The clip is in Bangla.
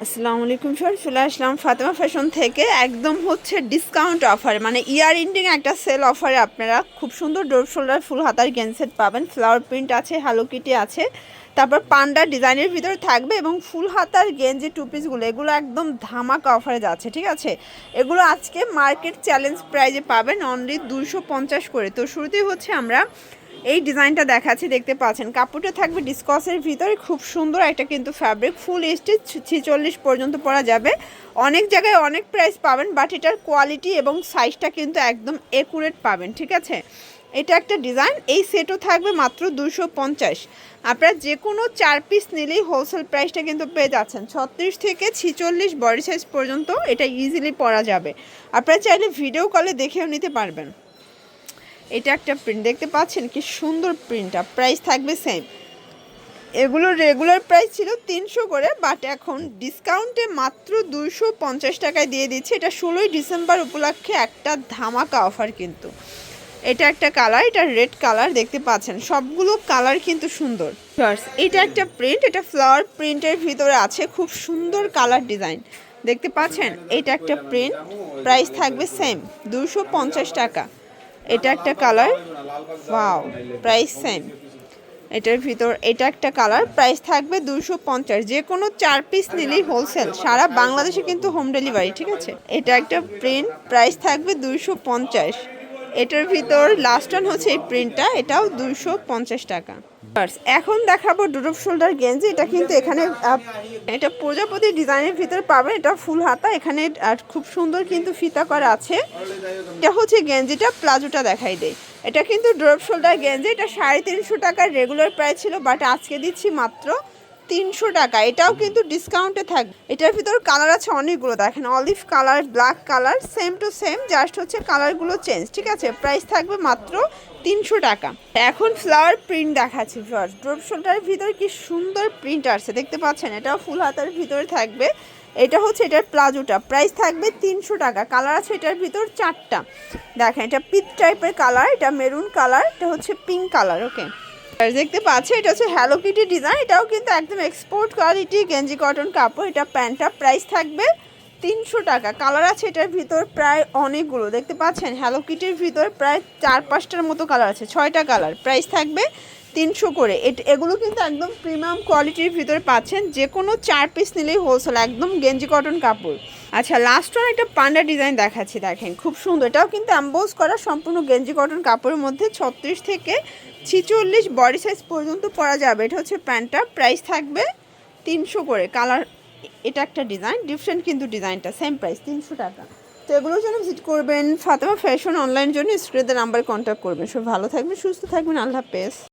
আসসালামু আলাইকুম স্যার, চলে আসলাম ফাতেমা ফ্যাশন থেকে। একদম হচ্ছে ডিসকাউন্ট অফার, মানে ইয়ার এন্ডিং একটা সেল অফারে আপনারা খুব সুন্দর ডোর শোল্ডার ফুল হাতার গেঞ্জেট পাবেন। ফ্লাওয়ার প্রিন্ট আছে, হ্যালো কিটি আছে, তারপর পান্ডা ডিজাইনের ভিতরে থাকবে এবং ফুল হাতার গেঞ্জি টু পিসগুলো এগুলো একদম ধামাকা অফারে যাচ্ছে, ঠিক আছে। এগুলো আজকে মার্কেট চ্যালেঞ্জ প্রাইজে পাবেন অনলি 250 করে। তো শুরুতেই হচ্ছে আমরা এই ডিজাইনটা দেখাচ্ছি, দেখতে পাচ্ছেন কাপড়টা থাকবে ডিসকসের ভিতরে, খুব সুন্দর একটা কিন্তু ফ্যাব্রিক, ফুল স্টিচ 46 পর্যন্ত পরা যাবে। অনেক জায়গায় অনেক প্রাইস পাবেন, বাট এটার কোয়ালিটি এবং সাইজটা কিন্তু একদম একুরেট পাবেন, ঠিক আছে। এটা একটা ডিজাইন, এই সেটও থাকবে মাত্র 250। আপনারা যে কোনো 4 পিস নিলেই হোলসেল প্রাইসটা কিন্তু পেয়ে যাচ্ছেন 36 থেকে 46 বডি সাইজ পর্যন্ত এটা ইজিলি পরা যাবে। আপনারা চাইলে ভিডিও কলে দেখেও নিতে পারবেন। এটা একটা প্রিন্ট দেখতে পাচ্ছেন, কি সুন্দর প্রিন্টটা। প্রাইস থাকবে সেম, এগুলো রেগুলার প্রাইস ছিল 300 করে, বাট এখন ডিসকাউন্টে মাত্র 250 টাকায় দিয়ে দিচ্ছে। এটা 16ই ডিসেম্বর উপলক্ষে একটা ধামাকা অফার কিন্তু। এটা একটা কালার, এটা রেড কালার, দেখতে পাচ্ছেন সবগুলো কালার কিন্তু সুন্দর। এটা একটা প্রিন্ট, এটা ফ্লাওয়ার প্রিন্টের ভিতরে আছে, খুব সুন্দর কালার ডিজাইন দেখতে পাচ্ছেন। এটা একটা প্রিন্ট, প্রাইস থাকবে সেম 250 টাকা। এটা একটা কালার, ওয়াও, প্রাইস সেম। এটার ভিতর এটা একটা কালার, প্রাইস থাকবে 250। যে কোনো 4 পিস নিলেই হোলসেল, সারা বাংলাদেশে কিন্তু হোম ডেলিভারি, ঠিক আছে। এটা একটা প্রিন্ট, প্রাইস থাকবে 250। এটার ভিতর লাস্ট ওয়ান হচ্ছে এই প্রিন্টটা, এটাও 250 টাকা। এখন দেখাবো ডুডুপ শোল্ডার গেঞ্জি। এটা কিন্তু এখানে এটা প্রজাপতি ডিজাইনের ভিতর পাবেন, এটা ফুল হাতা, এখানে খুব সুন্দর কিন্তু ফিতা করা আছে। এটা হচ্ছে গেঞ্জিটা, প্লাজোটা দেখাই দেয়। এটা কিন্তু ড্রপ শোল্ডার গেঞ্জি, এটা 350 টাকার রেগুলার প্রাইস ছিল, বাট আজকে দিচ্ছি মাত্র 300 টাকা। এটাও কিন্তু ডিসকাউন্টে থাকবে। এটার ভিতর কালার আছে অনেকগুলো, দেখেন olive colour, black colour, same to same, just হচ্ছে কালারগুলো চেঞ্জ, ঠিক আছে। প্রাইস থাকবে মাত্র 300 টাকা। এখন ফ্লাওয়ার প্রিন্ট দেখাচ্ছি ফার্স্ট। ড্রপ শোল্ডারের ভিতরে কি সুন্দর প্রিন্ট আসছে দেখতে পাচ্ছেন, এটাও ফুল হাতার ভিতরে থাকবে। এটা হচ্ছে এটার প্লাজোটা, প্রাইস থাকবে 300 টাকা। কালার আছে এটার ভিতর 4টা, দেখেন এটা পিচ টাইপের কালার, এটা মেরুন কালার, এটা হচ্ছে পিঙ্ক কালার, ওকে। দেখতে পাচ্ছি এটা হচ্ছে হ্যালো কিটি ডিজাইন, এটাও কিন্তু একদম এক্সপোর্ট কোয়ালিটি গেঞ্জি কটন কাপড়। এটা প্যান্টটা, প্রাইস থাকবে 300 টাকা। কালার আছে এটার ভিতর প্রায় অনেকগুলো, দেখতে পাচ্ছেন হ্যালো কিটির ভিতর প্রায় 4-5টার মতো কালার আছে, 6টা কালার। প্রাইস থাকবে 300 করে। এগুলো কিন্তু একদম প্রিমিয়াম কোয়ালিটির ভিতরে পাচ্ছেন, যে কোনো 4 পিস নিলেই হোলসেল, একদম গেঞ্জি কটন কাপড়। আচ্ছা, লাস্ট ওয়ান একটা পান্ডা ডিজাইন দেখাচ্ছি, দেখেন খুব সুন্দর। এটাও কিন্তু অ্যাম্বোজ করা সম্পূর্ণ গেঞ্জি কটন কাপড়ের মধ্যে, 36 থেকে 46 বডি সাইজ পর্যন্ত পরা যাবে। এটা হচ্ছে প্যান্টটা, প্রাইস থাকবে 300 করে। কালার এটা একটা ডিজাইন, ডিফারেন্ট কিন্তু ডিজাইনটা, সেম প্রাইস 300 টাকা। তো এগুলোর জন্য ভিজিট করবেন ফাতেমা ফ্যাশন অনলাইন জন্য স্ক্রিনের নাম্বারে কন্ট্যাক্ট করবেন। সব ভালো থাকবেন, সুস্থ থাকবেন, আল্লাহ হাফেজ।